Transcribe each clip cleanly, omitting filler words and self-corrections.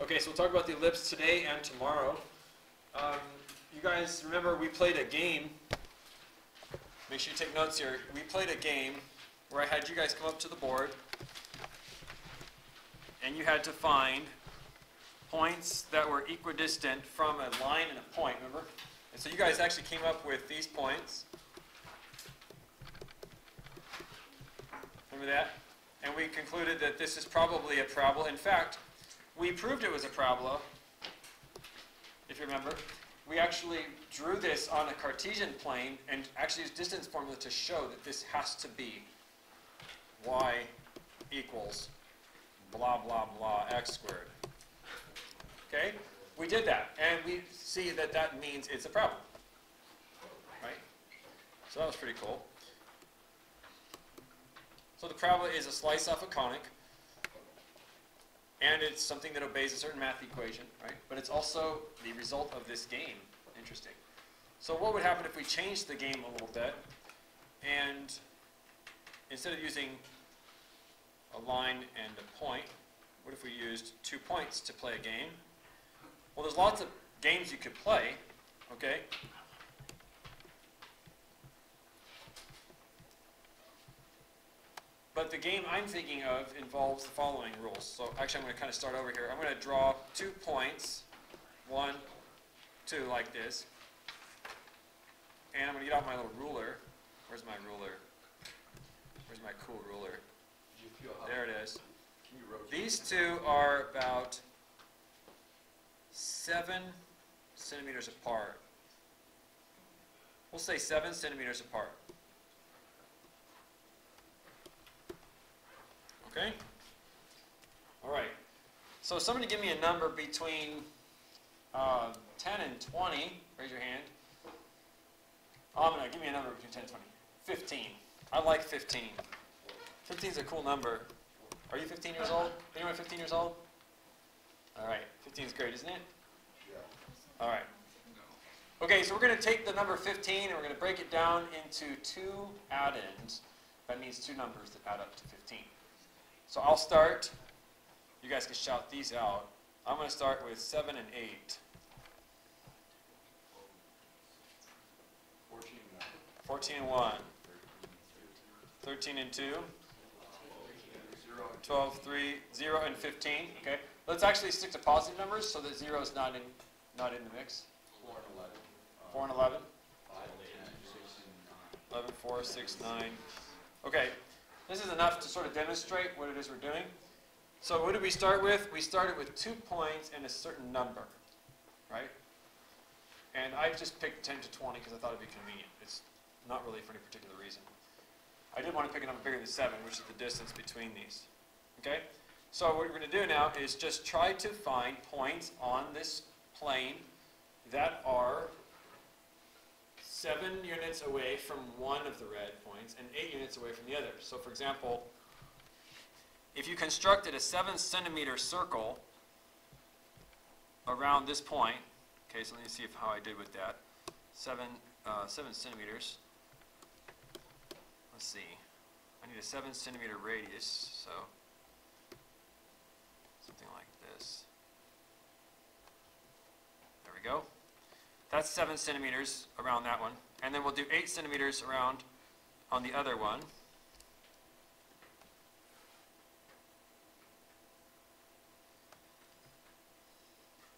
Okay, so we'll talk about the ellipse today and tomorrow. You guys remember we played a game. Make sure you take notes here. We played a game where I had you guys come up to the board and you had to find points that were equidistant from a line and a point, remember? And so you guys actually came up with these points. Remember that? And we concluded that this is probably a parabola. In fact, we proved it was a parabola, if you remember. We actually drew this on a Cartesian plane and actually used distance formula to show that this has to be y equals blah, blah, blah, x squared. Okay? We did that, and we see that that means it's a parabola. Right? So that was pretty cool. So the parabola is a slice off a conic, and it's something that obeys a certain math equation, right? But it's also the result of this game. Interesting. So what would happen if we changed the game a little bit, and instead of using a line and a point, what if we used 2 points to play a game? Well, there's lots of games you could play, okay? But the game I'm thinking of involves the following rules. So actually I'm going to kind of start over here. I'm going to draw 2 points, 1, 2, like this. And I'm going to get out my little ruler. Where's my ruler? Where's my cool ruler? There it is. These two are about 7 centimeters apart. We'll say 7 centimeters apart. Okay? All right. So somebody give me a number between 10 and 20. Raise your hand. Oh, no, give me a number between 10 and 20. 15. I like 15. 15 is a cool number. Are you 15 years old? Anyone 15 years old? All right. 15 is great, isn't it? Yeah. All right. Okay, so we're going to take the number 15 and we're going to break it down into 2 add-ins. That means 2 numbers that add up to 15. So I'll start. You guys can shout these out. I'm going to start with 7 and 8. 14 and 1. 13 and 2. 12, 3, 0, and 15. Okay. Let's actually stick to positive numbers so that 0 is not in the mix. 4 and 11. 4 and 11. 11, 4, 6, 9. Okay. This is enough to sort of demonstrate what it is we're doing. So what did we start with? We started with 2 points and a certain number, right? And I just picked 10 to 20 because I thought it would be convenient. It's not really for any particular reason. I did want to pick a number bigger than 7, which is the distance between these. Okay? So what we're going to do now is just try to find points on this plane that are 7 units away from one of the red points and 8 units away from the other. So for example, if you constructed a 7 centimeter circle around this point, okay, so let me see how I did with that. 7 centimeters. Let's see. I need a 7 centimeter radius, so something like this. There we go. That's 7 centimeters around that one. And then we'll do 8 centimeters around on the other one.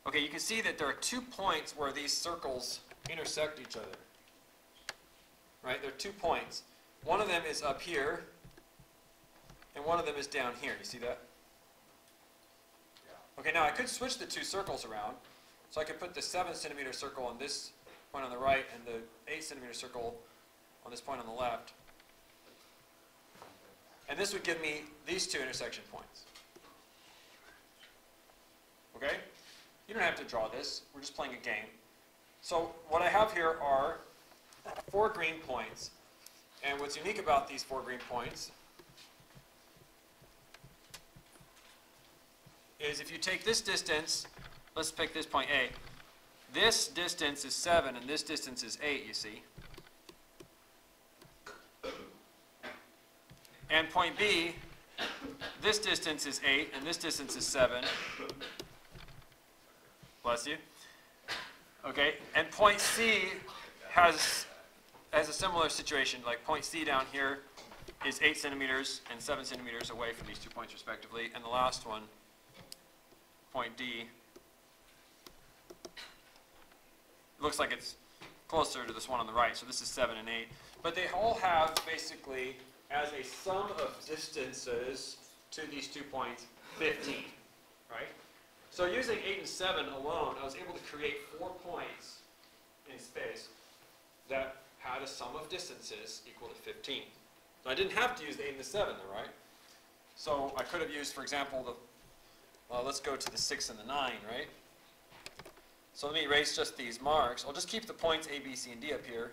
Okay, you can see that there are 2 points where these circles intersect each other. Right? There are 2 points. One of them is up here, and one of them is down here. You see that? Yeah. Okay, now I could switch the 2 circles around. So I could put the 7 centimeter circle on this point on the right and the 8 centimeter circle on this point on the left. And this would give me these 2 intersection points. Okay? You don't have to draw this. We're just playing a game. So what I have here are 4 green points. And what's unique about these 4 green points is if you take this distance, let's pick this point A. This distance is 7 and this distance is 8, you see. And point B, this distance is 8 and this distance is 7. Bless you. Okay, and point C has a similar situation. Like point C down here is 8 centimeters and 7 centimeters away from these 2 points respectively. And the last one, point D, looks like it's closer to this one on the right. So this is 7 and 8. But they all have basically, as a sum of distances to these 2 points, 15, right? So using 8 and 7 alone, I was able to create 4 points in space that had a sum of distances equal to 15. So I didn't have to use the 8 and the 7 though, right? So I could have used, for example, let's go to the 6 and the 9, right? So let me erase just these marks. I'll just keep the points A, B, C, and D up here.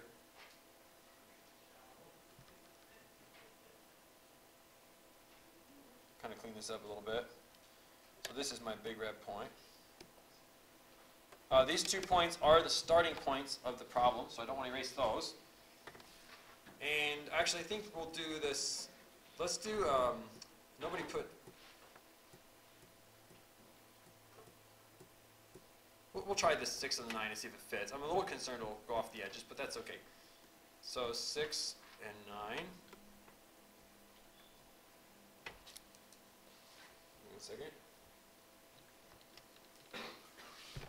Kind of clean this up a little bit. So this is my big red point. These 2 points are the starting points of the problem, so I don't want to erase those. And actually, I think we'll do this. Let's do, nobody put, we'll try this 6 and the 9 and see if it fits. I'm a little concerned it'll go off the edges, but that's okay. So 6 and 9. 1 second.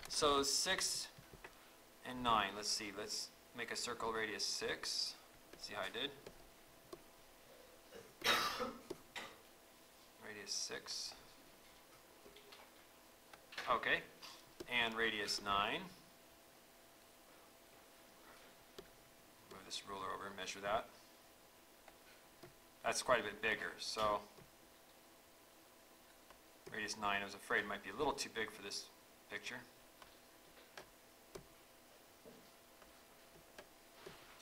So 6 and 9, let's see, let's make a circle radius 6. See how I did? Radius 6. Okay, and radius 9. Move this ruler over and measure that. That's quite a bit bigger, so radius 9 I was afraid might be a little too big for this picture.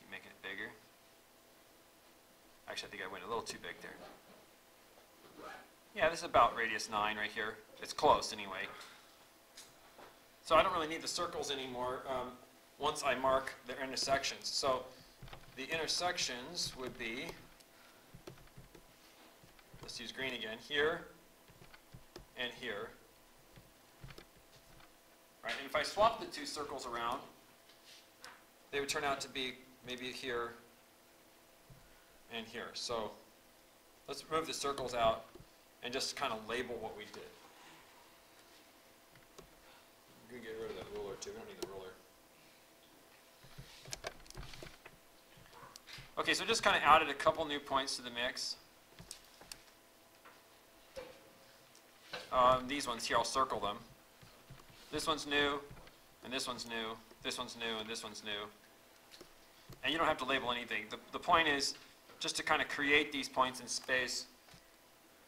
Keep making it bigger. Actually, I think I went a little too big there. Yeah, this is about radius 9 right here. It's close anyway. So I don't really need the circles anymore once I mark their intersections. So the intersections would be, let's use green again, here and here. Right, and if I swap the 2 circles around, they would turn out to be maybe here and here. So let's move the circles out and just kind of label what we did. I'm going to get rid of that ruler too. We don't need the ruler. Okay, so just kind of added a couple new points to the mix. These ones here, I'll circle them. This one's new, and this one's new, this one's new, and this one's new. And you don't have to label anything. The point is just to kind of create these points in space.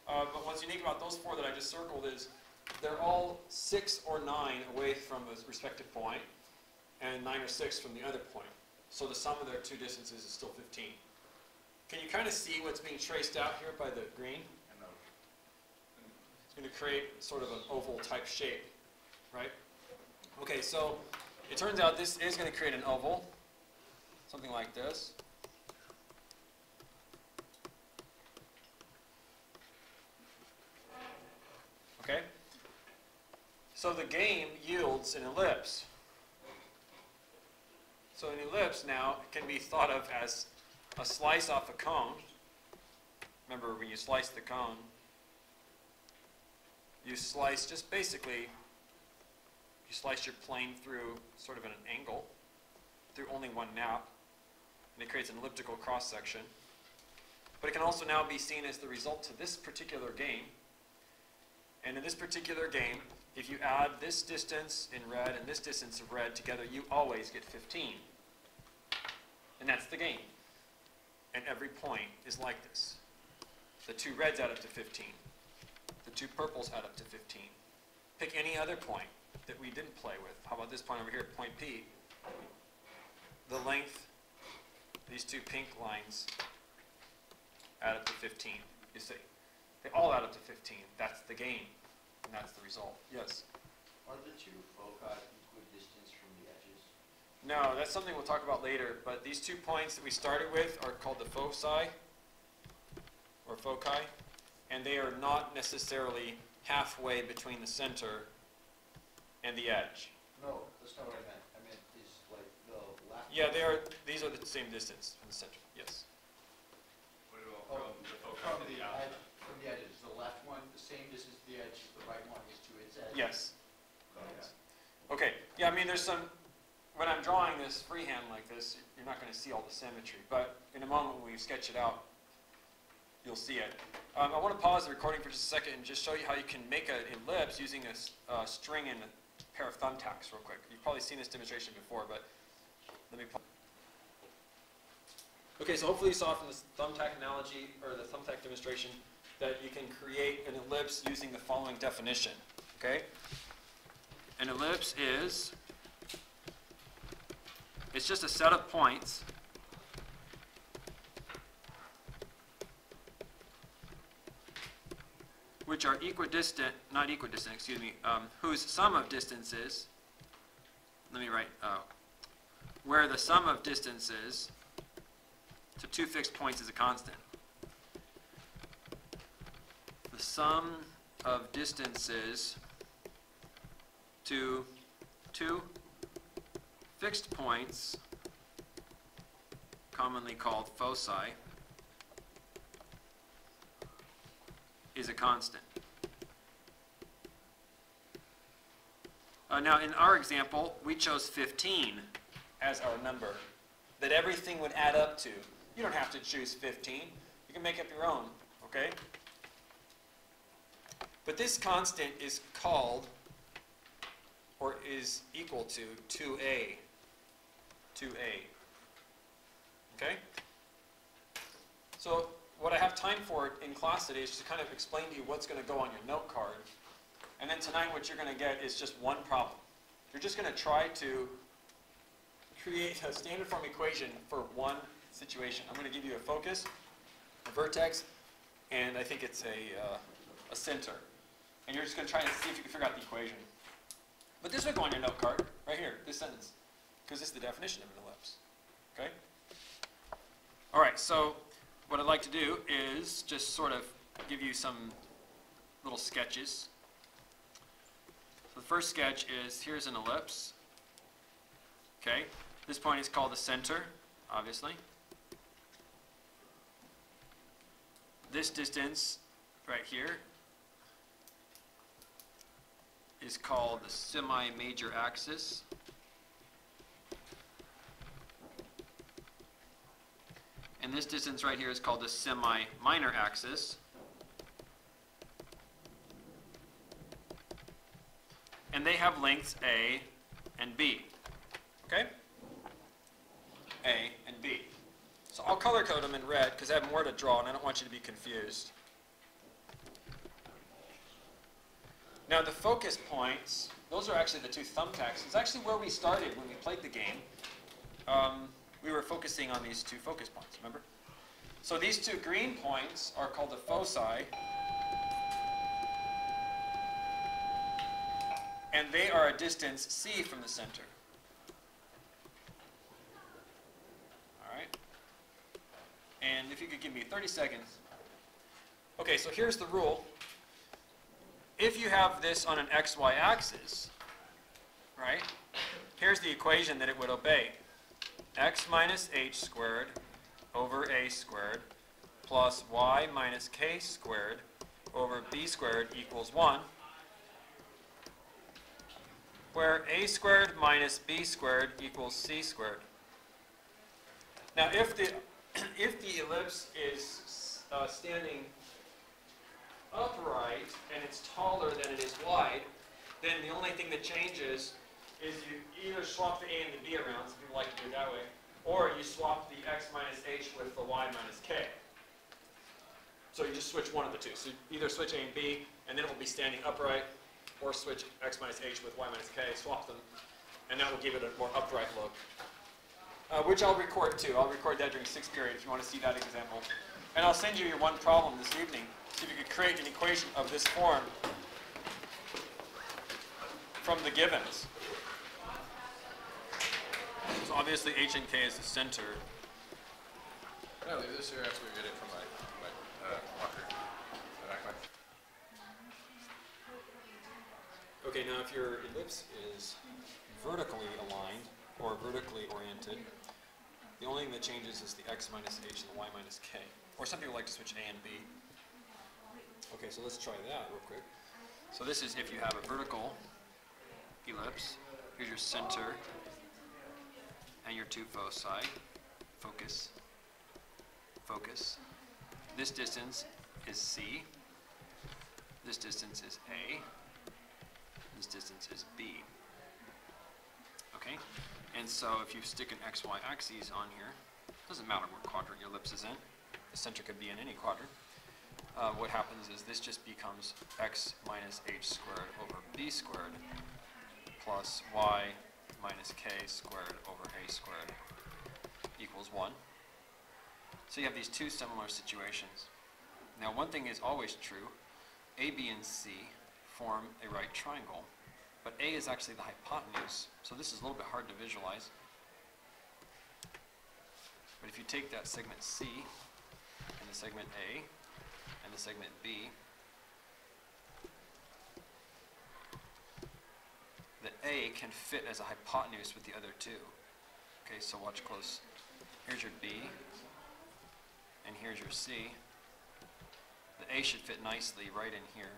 But what's unique about those 4 that I just circled is they're all 6 or 9 away from a respective point, and 9 or 6 from the other point. So the sum of their 2 distances is still 15. Can you kind of see what's being traced out here by the green? It's going to create sort of an oval type shape, right? Okay, so it turns out this is going to create an oval, something like this. Okay? So the game yields an ellipse. So an ellipse now can be thought of as a slice off a cone. Remember, when you slice the cone, you slice just basically, you slice your plane through sort of an angle, through only one nap, and it creates an elliptical cross-section. But it can also now be seen as the result to this particular game. And in this particular game, if you add this distance in red and this distance of red together, you always get 15. And that's the game. And every point is like this. The 2 reds add up to 15. The 2 purples add up to 15. Pick any other point that we didn't play with. How about this point over here, point P? The length, these 2 pink lines, add up to 15. You see, they all add up to 15. That's the game, and that's the result. Yes? Are the 2 foci equidistant from the edges? No, that's something we'll talk about later, but these 2 points that we started with are called the foci, or foci, and they are not necessarily halfway between the center and the edge. No, that's not what I meant. I meant is like the left. Yeah, these are the same distance from the center. Yes. What about Oh, from the foci from to the the outlet? edge, from the edges, the left one, the same distance to the edge, the right one is to its edge. Yes. Okay. Okay. Yeah, I mean, there's some. When I'm drawing this freehand like this, you're not going to see all the symmetry. But in a moment when we sketch it out, you'll see it. I want to pause the recording for just a second and just show you how you can make an ellipse using a string and a pair of thumbtacks real quick. You've probably seen this demonstration before, but let me pause. Okay, so hopefully you saw from this thumbtack analogy, or the thumbtack demonstration, that you can create an ellipse using the following definition. Okay? An ellipse is, it's just a set of points which are equidistant, not equidistant, excuse me, whose sum of distances, let me write, where the sum of distances to two fixed points is a constant. The sum of distances to two fixed points, commonly called foci, is a constant. Now in our example, we chose 15 as our number that everything would add up to. You don't have to choose 15. You can make up your own, okay? But this constant is called, or is equal to, 2a. 2a. Okay? So what I have time for in class today is just to kind of explain to you what's going to go on your note card. And then tonight what you're going to get is just one problem. You're just going to try to create a standard form equation for one situation. I'm going to give you a focus, a vertex, and I think it's a center. And you're just going to try and see if you can figure out the equation. But this would go on your note card, right here, this sentence, because this is the definition of an ellipse. Okay? All right, so what I'd like to do is just sort of give you some little sketches. So the first sketch is, here's an ellipse. Okay, this point is called the center, obviously. This distance right here is called the semi-major axis. And this distance right here is called the semi-minor axis. And they have lengths A and B. Okay? A and B. So I'll color code them in red because I have more to draw and I don't want you to be confused. Now the focus points, those are actually the two thumbtacks. It's actually where we started when we played the game. We were focusing on these two focus points, remember? So these two green points are called the foci. And they are a distance C from the center. All right? And if you could give me 30 seconds. Okay, so here's the rule. If you have this on an xy axis, right, here's the equation that it would obey. X minus h squared over a squared plus y minus k squared over b squared equals 1, where a squared minus b squared equals c squared. Now if the ellipse is standing upright and it's taller than it is wide, then the only thing that changes is you either swap the a and the b around, some people like to do it that way, or you swap the x minus h with the y minus k. So you just switch one of the two. So you either switch a and b, and then it will be standing upright, or switch x minus h with y minus k, swap them, and that will give it a more upright look. Which I'll record too. I'll record that during 6th period if you want to see that example. And I'll send you your one problem this evening. See if you could create an equation of this form from the givens. So obviously h and k is the center. Can I leave this here after we get it from my locker? The backpack? Okay, now if your ellipse is vertically aligned or vertically oriented, the only thing that changes is the x minus h and the y minus k. Or some people like to switch a and b. Okay, so let's try that real quick. So this is if you have a vertical ellipse. Here's your center and your two foci. Focus. Focus. This distance is c. This distance is a. This distance is b. Okay? And so if you stick an xy axis on here, doesn't matter what quadrant your ellipse is in. The center could be in any quadrant. What happens is this just becomes x minus h squared over b squared plus y minus k squared over a squared equals 1. So you have these two similar situations. Now one thing is always true. A, B, and C form a right triangle, but A is actually the hypotenuse, so this is a little bit hard to visualize. But if you take that segment C and the segment A and the segment B, the A can fit as a hypotenuse with the other two. Okay, so watch close. Here's your B, and here's your C. The A should fit nicely right in here.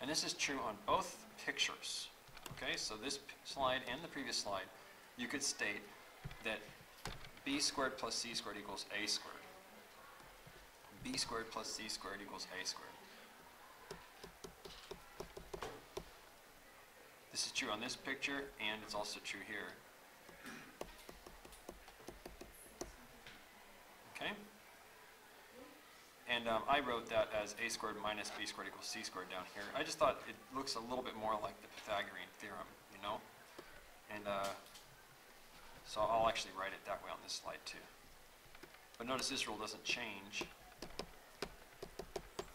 And this is true on both pictures. Okay, so this slide and the previous slide, you could state that b squared plus c squared equals a squared. B squared plus c squared equals a squared. This is true on this picture, and it's also true here. Okay? And I wrote that as a squared minus b squared equals c squared down here. I just thought it looks a little bit more like the Pythagorean theorem, you know? And so I'll actually write it that way on this slide too. But notice this rule doesn't change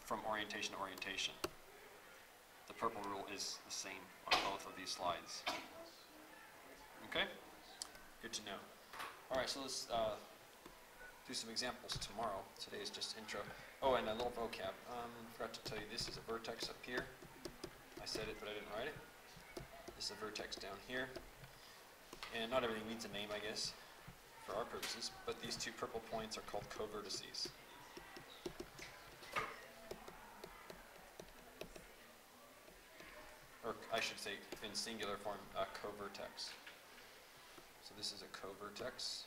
from orientation to orientation. The purple rule is the same on both of these slides. Okay? Good to know. All right, so let's do some examples tomorrow. Today is just intro. Oh, and a little vocab. Forgot to tell you, this is a vertex up here. I said it, but I didn't write it. This is a vertex down here. And not everything needs a name, I guess, for our purposes, but these two purple points are called covertices. Or I should say, in singular form, a covertex. So this is a covertex,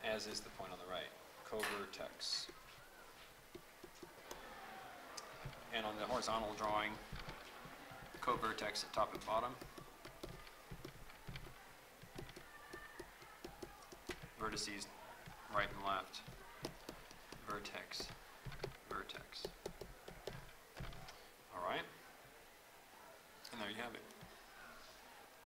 as is the point on the right, covertex. And on the horizontal drawing, covertex at top and bottom, vertices right and left, vertex, vertex.